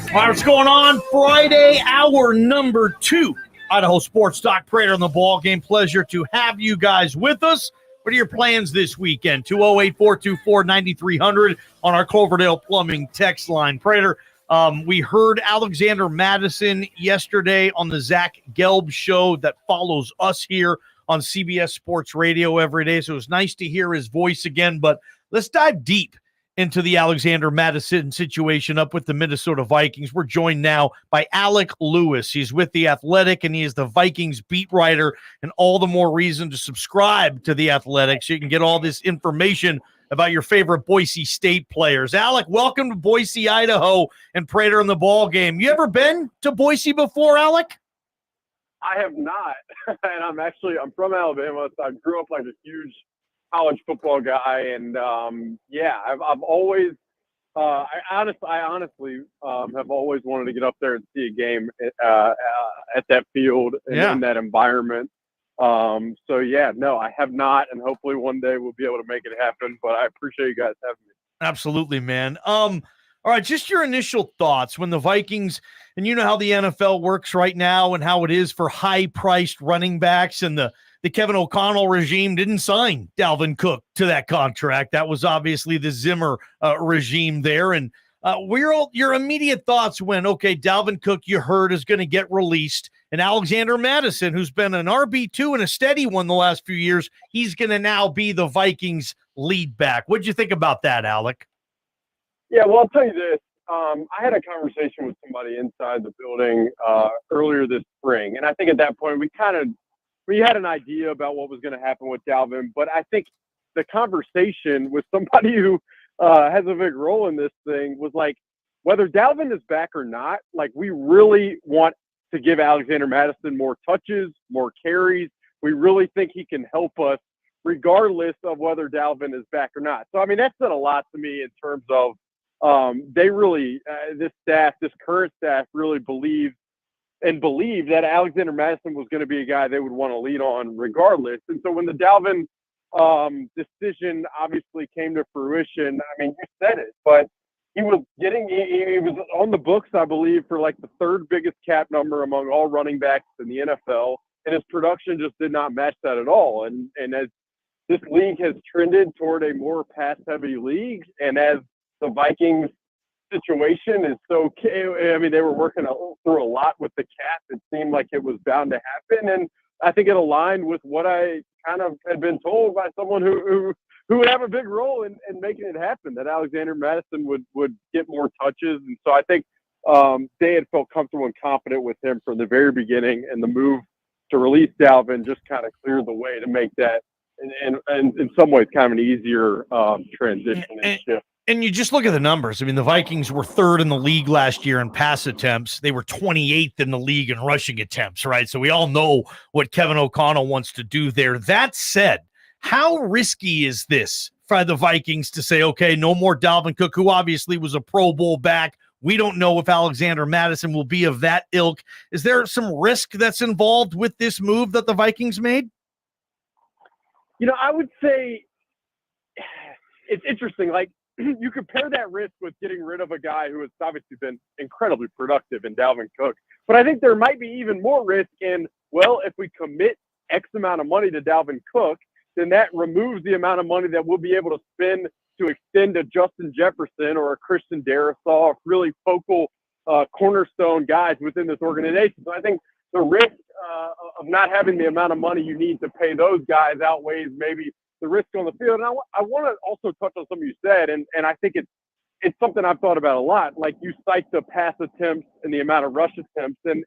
All right, what's going on? Friday, hour number 2. Idaho Sports Talk, Prater on the ball game. Pleasure to have you guys with us. What are your plans this weekend? 208-424-9300 on our Cloverdale Plumbing text line. Prater, we heard Alexander Mattison yesterday on the Zach Gelb show that follows us here on CBS Sports Radio every day. So it was nice to hear his voice again. But let's dive deep into the Alexander Mattison situation up with the Minnesota Vikings. We're joined now by Alec Lewis. He's with The Athletic, and he is the Vikings beat writer, and all the more reason to subscribe to The Athletic so you can get all this information about your favorite Boise State players. Alec, welcome to Boise, Idaho, and Prater in the ball game. You ever been to Boise before, Alec? I have not, and I'm from Alabama, so I grew up like a huge college football guy, and I've always I honestly have always wanted to get up there and see a game at that field and in that environment. I have not, and hopefully one day we'll be able to make it happen. But I appreciate you guys having me. Absolutely, man. All right, just your initial thoughts when the Vikings, and you know how the NFL works right now and how it is for high-priced running backs, and the Kevin O'Connell regime didn't sign Dalvin Cook to that contract. That was obviously the Zimmer regime there. And your immediate thoughts when, okay, Dalvin Cook, you heard, is going to get released, and Alexander Mattison, who's been an RB2 and a steady one the last few years, he's going to now be the Vikings lead back. What'd you think about that, Alec? Yeah, well, I'll tell you this. I had a conversation with somebody inside the building earlier this spring, and I think at that point we had an idea about what was going to happen with Dalvin, but I think the conversation with somebody who has a big role in this thing was like, whether Dalvin is back or not, like, we really want to give Alexander Mattison more touches, more carries. We really think he can help us regardless of whether Dalvin is back or not. So, I mean, that said a lot to me in terms of they really, this current staff really believed that Alexander Mattison was going to be a guy they would want to lead on regardless. And so when the Dalvin decision obviously came to fruition, I mean, you said it, but he was on the books, I believe, for like the third biggest cap number among all running backs in the NFL, and his production just did not match that at all. And as this league has trended toward a more pass-heavy league, and as the Vikings situation is so, I mean, they were working through a lot with the cap. It seemed like it was bound to happen, and I think it aligned with what I kind of had been told by someone who would have a big role in making it happen, that Alexander Mattison would get more touches. And so I think they had felt comfortable and confident with him from the very beginning, and the move to release Dalvin just kind of cleared the way to make that, and in some ways, kind of an easier transition and shift. And you just look at the numbers. I mean, the Vikings were third in the league last year in pass attempts. They were 28th in the league in rushing attempts, right? So we all know what Kevin O'Connell wants to do there. That said, how risky is this for the Vikings to say, okay, no more Dalvin Cook, who obviously was a Pro Bowl back? We don't know if Alexander Mattison will be of that ilk. Is there some risk that's involved with this move that the Vikings made? You know, I would say it's interesting. Like, you compare that risk with getting rid of a guy who has obviously been incredibly productive in Dalvin Cook. But I think there might be even more risk in, well, if we commit X amount of money to Dalvin Cook, then that removes the amount of money that we'll be able to spend to extend a Justin Jefferson or a Christian Darrisaw, really focal cornerstone guys within this organization. So I think the risk of not having the amount of money you need to pay those guys outweighs maybe the risk on the field. And I want to also touch on something you said, and I think it's something I've thought about a lot. Like, you cite the pass attempts and the amount of rush attempts, and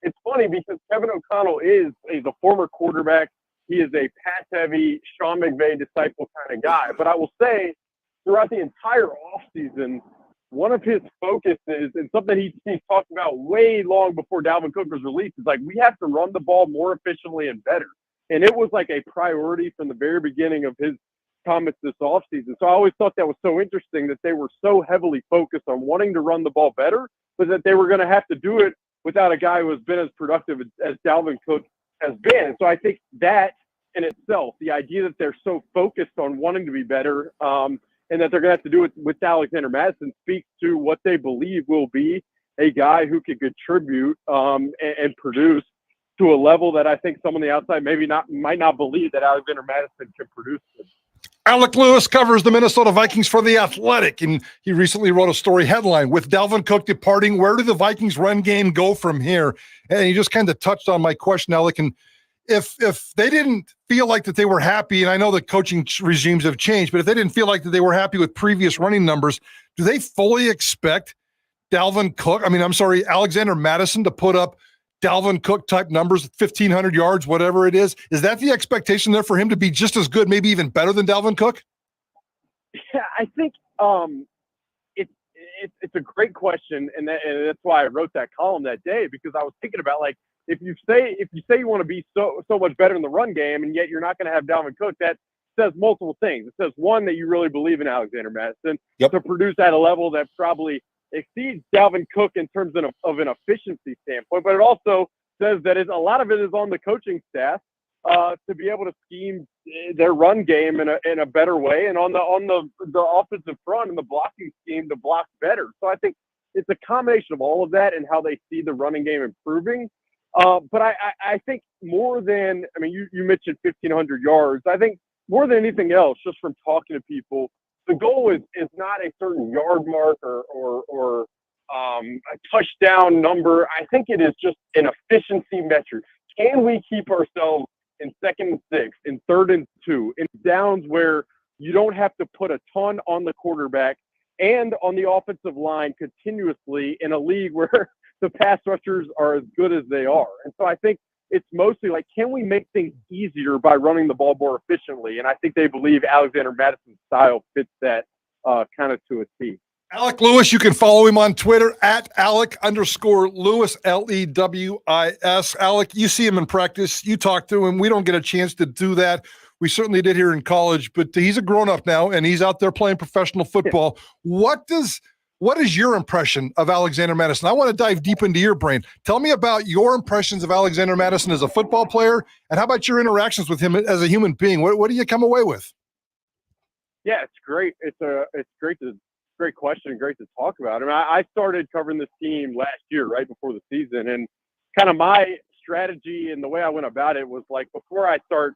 it's funny because Kevin O'Connell is a former quarterback. He is a pass-heavy, Sean McVay disciple kind of guy. But I will say, throughout the entire offseason, one of his focuses, and something he talked about way long before Dalvin Cook was released, is like, we have to run the ball more efficiently and better. And it was like a priority from the very beginning of his comments this offseason. So I always thought that was so interesting that they were so heavily focused on wanting to run the ball better, but that they were going to have to do it without a guy who has been as productive as Dalvin Cook has been. And so I think that in itself, the idea that they're so focused on wanting to be better, and that they're going to have to do it with Alexander Mattison, speaks to what they believe will be a guy who could contribute and produce to a level that I think some on the outside might not believe that Alexander Mattison can produce. Alec Lewis covers the Minnesota Vikings for The Athletic, and he recently wrote a story headline, "With Dalvin Cook departing, where do the Vikings run game go from here?" And he just kind of touched on my question, Alec. And if they didn't feel like that they were happy, and I know the coaching regimes have changed, but if they didn't feel like that they were happy with previous running numbers, do they fully expect Alexander Mattison to put up Dalvin Cook type numbers, 1,500 yards, whatever it is? Is that the expectation there for him to be just as good, maybe even better than Dalvin Cook? Yeah, I think it's a great question, and that's why I wrote that column that day, because I was thinking about, like, if you say you want to be so much better in the run game, and yet you're not going to have Dalvin Cook, that says multiple things. It says, one, that you really believe in Alexander Mattison to produce at a level that probably exceeds Dalvin Cook in terms of an efficiency standpoint, but it also says that a lot of it is on the coaching staff to be able to scheme their run game in a better way, and on the offensive front and the blocking scheme to block better. So I think it's a combination of all of that and how they see the running game improving. But I think more than, I mean, you mentioned 1,500 yards. I think more than anything else, just from talking to people, the goal is not a certain yard mark or a touchdown number. I think it is just an efficiency metric. Can we keep ourselves in 2nd and 6, in 3rd and 2, in downs where you don't have to put a ton on the quarterback and on the offensive line continuously in a league where the pass rushers are as good as they are? And so I think it's mostly like, can we make things easier by running the ball more efficiently? And I think they believe Alexander Madison's style fits that kind of to a T. Alec Lewis, you can follow him on Twitter at Alec_Lewis, Lewis. Alec, you see him in practice. You talk to him. We don't get a chance to do that. We certainly did here in college, but he's a grown-up now, and he's out there playing professional football. What is your impression of Alexander Mattison? I want to dive deep into your brain. Tell me about your impressions of Alexander Mattison as a football player, and how about your interactions with him as a human being? What do you come away with? Yeah, it's great. It's great question. Great to talk about. I mean, I started covering this team last year, right before the season, and kind of my strategy and the way I went about it was like, before I start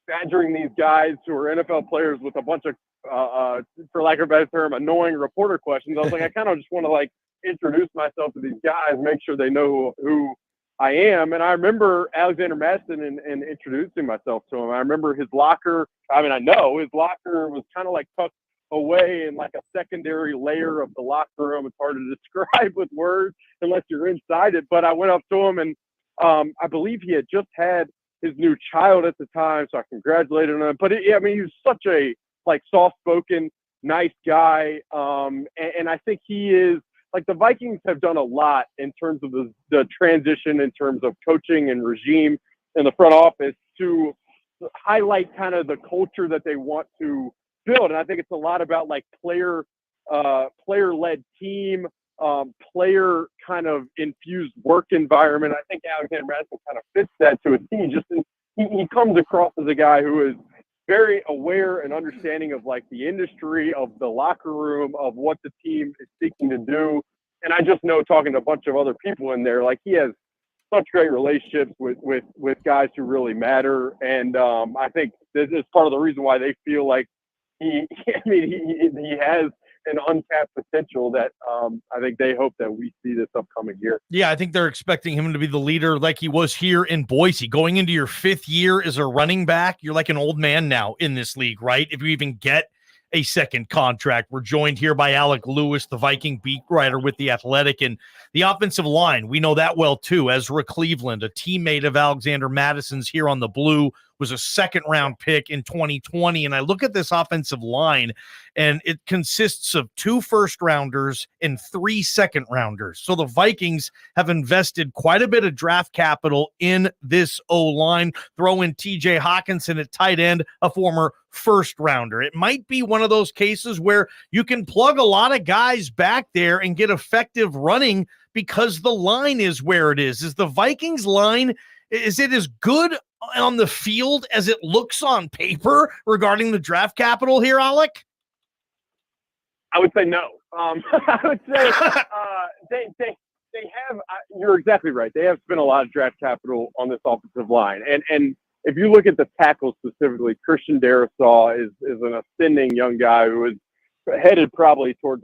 badgering these guys who are NFL players with a bunch of for lack of a better term, annoying reporter questions, I was like, I kind of just want to like introduce myself to these guys, make sure they know who I am. And I remember Alexander Mattison and introducing myself to him. I remember his locker. I mean, I know his locker was kind of like tucked away in like a secondary layer of the locker room. It's hard to describe with words unless you're inside it. But I went up to him, and I believe he had just had his new child at the time, so I congratulated him. But I mean, he was such a like soft-spoken, nice guy, and I think he is like, the Vikings have done a lot in terms of the transition, in terms of coaching and regime in the front office, to highlight kind of the culture that they want to build. And I think it's a lot about like player-led team, player kind of infused work environment. I think Alexander Mattison kind of fits that to a T. He comes across as a guy who is very aware and understanding of like the industry, of the locker room, of what the team is seeking to do. And I just know, talking to a bunch of other people in there, like, he has such great relationships with guys who really matter. And I think this is part of the reason why they feel like he has an untapped potential that I think they hope that we see this upcoming year. Yeah, I think they're expecting him to be the leader like he was here in Boise. Going into your 5th year as a running back, you're like an old man now in this league, right? If you even get a second contract. We're joined here by Alec Lewis, the Viking beat writer with The Athletic, and the offensive line. We know that well too. Ezra Cleveland, a teammate of Alexander Madison's here on the Blue, was a 2nd-round pick in 2020. And I look at this offensive line, and it consists of 2 first-rounders and 3 second-rounders. So the Vikings have invested quite a bit of draft capital in this O-line. Throw in TJ Hawkinson at tight end, a former first-rounder. It might be one of those cases where you can plug a lot of guys back there and get effective running because the line is where it is. Is the Vikings line, is it as good on the field as it looks on paper regarding the draft capital here, Alec? I would say no. I would say they have. You're exactly right. They have spent a lot of draft capital on this offensive line, and if you look at the tackles specifically, Christian Darrisaw is an ascending young guy who is headed probably towards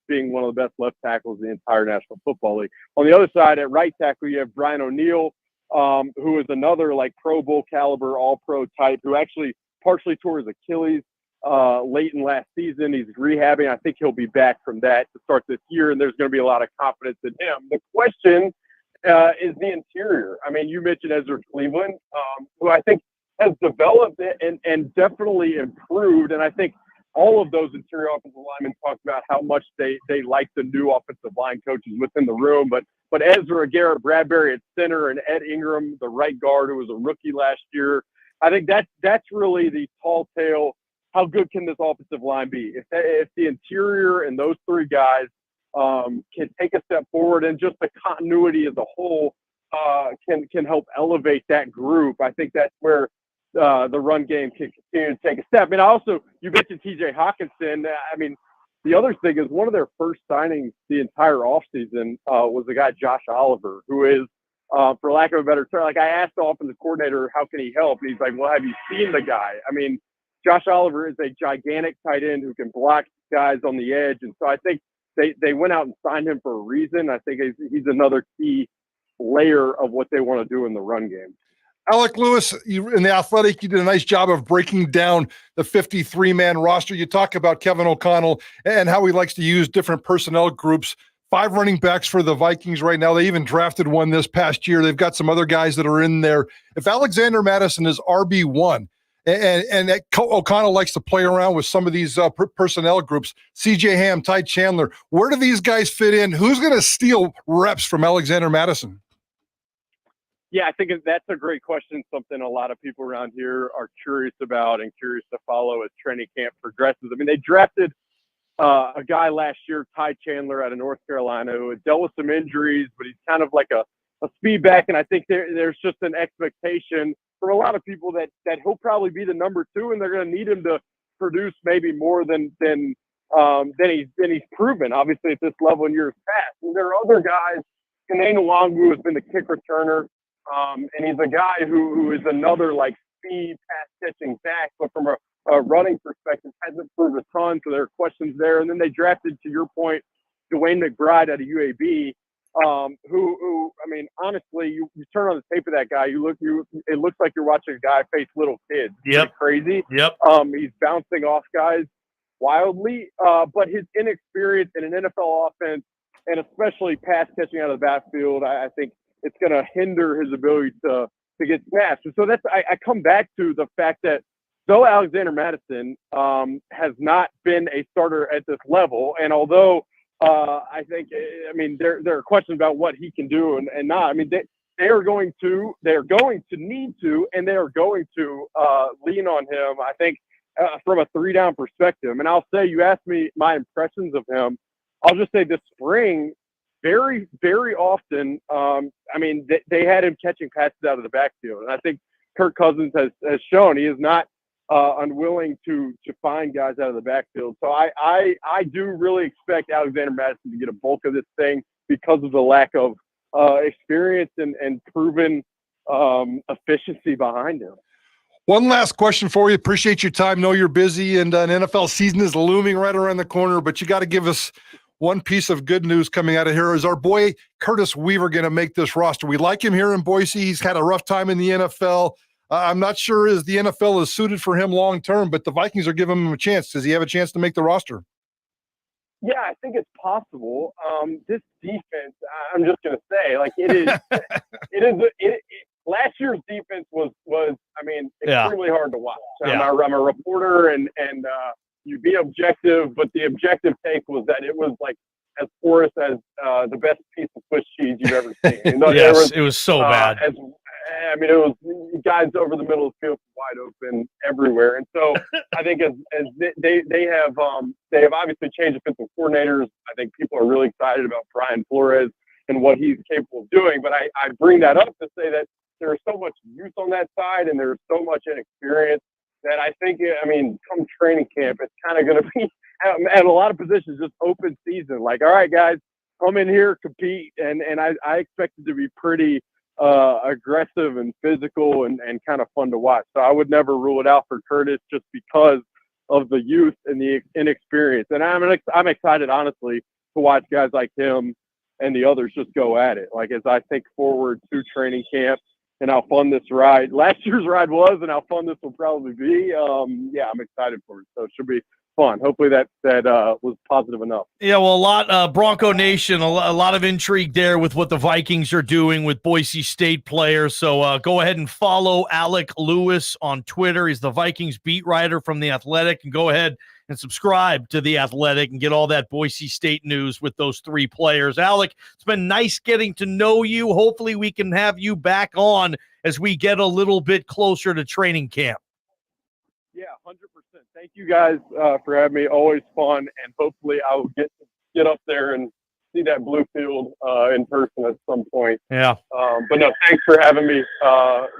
being one of the best left tackles in the entire National Football League. On the other side, at right tackle, you have Brian O'Neill, who is another like Pro Bowl caliber, All Pro type, who actually partially tore his Achilles late in last season. He's rehabbing. I think he'll be back from that to start this year, and there's going to be a lot of confidence in him. The question is the interior. I mean, you mentioned Ezra Cleveland, who I think has developed and definitely improved, and I think all of those interior offensive linemen talked about how much they like the new offensive line coaches within the room. But Ezra, Garrett Bradbury at center, and Ed Ingram, the right guard, who was a rookie last year. I think that's really the tall tale. How good can this offensive line be? If the interior and those three guys can take a step forward, and just the continuity as a whole can help elevate that group, I think that's where the run game can continue to take a step. And also, you mentioned TJ Hawkinson. I mean, the other thing is one of their first signings the entire offseason was the guy Josh Oliver, who is, for lack of a better term, like I asked the offensive coordinator, how can he help? And he's like, well, have you seen the guy? I mean, Josh Oliver is a gigantic tight end who can block guys on the edge. And so I think they went out and signed him for a reason. I think he's another key layer of what they want to do in the run game. Alec Lewis, you in the Athletic, you did a nice job of breaking down the 53-man roster. You talk about Kevin O'Connell and how he likes to use different personnel groups. 5 running backs for the Vikings right now. They even drafted one this past year. They've got some other guys that are in there. If Alexander Mattison is RB1, and O'Connell likes to play around with some of these personnel groups, C.J. Ham, Ty Chandler, where do these guys fit in? Who's going to steal reps from Alexander Mattison? Yeah, I think that's a great question, something a lot of people around here are curious about and curious to follow as training camp progresses. I mean, they drafted a guy last year, Ty Chandler, out of North Carolina, who had dealt with some injuries, but he's kind of like a speed back, and I think there's just an expectation for a lot of people that he'll probably be the number 2, and they're going to need him to produce maybe more than he's proven, obviously, at this level in years past. And there are other guys, Kanae Nwangu has been the kick returner, and he's a guy who is another like speed pass-catching back, but from a running perspective hasn't proved a ton, so there are questions there. And then they drafted, to your point, Dwayne McBride out of UAB, who I mean, honestly, you turn on the tape of that guy, it looks like you're watching a guy face little kids. Yep. It's crazy. Yep. He's bouncing off guys wildly, but his inexperience in an NFL offense, and especially pass catching out of the backfield, I think it's going to hinder his ability to get smashed. And so I come back to the fact that though Alexander Mattison has not been a starter at this level, and although I think, I mean, there are questions about what he can do and not. I mean, they are going to need to, and they are going to lean on him, I think, from a 3-down perspective. And I'll say, you asked me my impressions of him. I'll just say this spring, very, very often, I mean, they had him catching passes out of the backfield. And I think Kirk Cousins has shown he is not unwilling to find guys out of the backfield. So I do really expect Alexander Mattison to get a bulk of this thing because of the lack of experience and proven efficiency behind him. One last question for you. Appreciate your time. Know you're busy, and an NFL season is looming right around the corner, but you got to give us one piece of good news coming out of here. Is our boy Curtis Weaver going to make this roster? We like him here in Boise. He's had a rough time in the NFL. I'm not sure as the NFL is suited for him long-term, but the Vikings are giving him a chance. Does he have a chance to make the roster? Yeah, I think it's possible. This defense, I'm just going to say, like last year's defense was I mean, extremely hard to watch. I'm a reporter and you be objective, but the objective take was that it was like as porous as the best piece of Swiss cheese you've ever seen. Yes, it was so bad. I mean, it was guys over the middle of the field wide open everywhere. And so I think as they have obviously changed defensive coordinators. I think people are really excited about Brian Flores and what he's capable of doing. But I bring that up to say that there's so much youth on that side and there's so much inexperience that I think, I mean, come training camp, it's kind of going to be at a lot of positions just open season. Like, all right, guys, come in here, compete, and I expect it to be pretty aggressive and physical and kind of fun to watch. So I would never rule it out for Curtis just because of the youth and the inexperience. And I'm excited, honestly, to watch guys like him and the others just go at it. Like, as I think forward to training camp and how fun this last year's ride was, and how fun this will probably be. Yeah, I'm excited for it. So it should be fun. Hopefully that was positive enough. Yeah, well, Bronco Nation, a lot of intrigue there with what the Vikings are doing with Boise State players. So go ahead and follow Alec Lewis on Twitter. He's the Vikings beat writer from The Athletic. And go ahead and subscribe to The Athletic and get all that Boise State news with those three players. Alec, it's been nice getting to know you. Hopefully we can have you back on as we get a little bit closer to training camp. Yeah, 100%. Thank you guys for having me. Always fun, and hopefully I will get up there and see that blue field in person at some point. Yeah. But no, thanks for having me.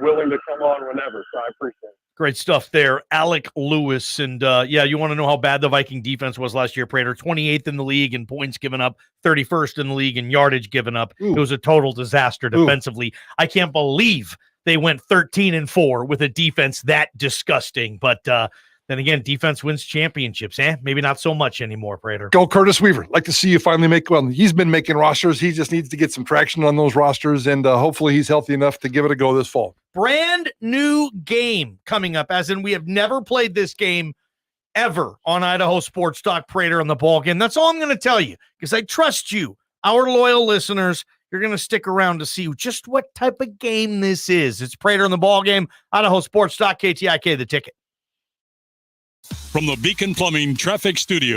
Willing to come on whenever, so I appreciate it. Great stuff there, Alec Lewis. And yeah, you want to know how bad the Viking defense was last year, Prater? 28th in the league in points given up, 31st in the league in yardage given up. Ooh. It was a total disaster defensively. I can't believe they went 13-4 with a defense that disgusting. But then again, defense wins championships. Maybe not so much anymore, Prater. Go Curtis Weaver. Like to see you finally make one. He's been making rosters. He just needs to get some traction on those rosters, and hopefully he's healthy enough to give it a go this fall. Brand new game coming up, as in we have never played this game ever on Idaho Sports Talk, Prater on the ball game. That's all I'm going to tell you, because I trust you, our loyal listeners. You're going to stick around to see just what type of game this is. It's Prater on the ball game, Idaho Sports Talk, KTIK, the ticket. From the Beacon Plumbing Traffic Studio.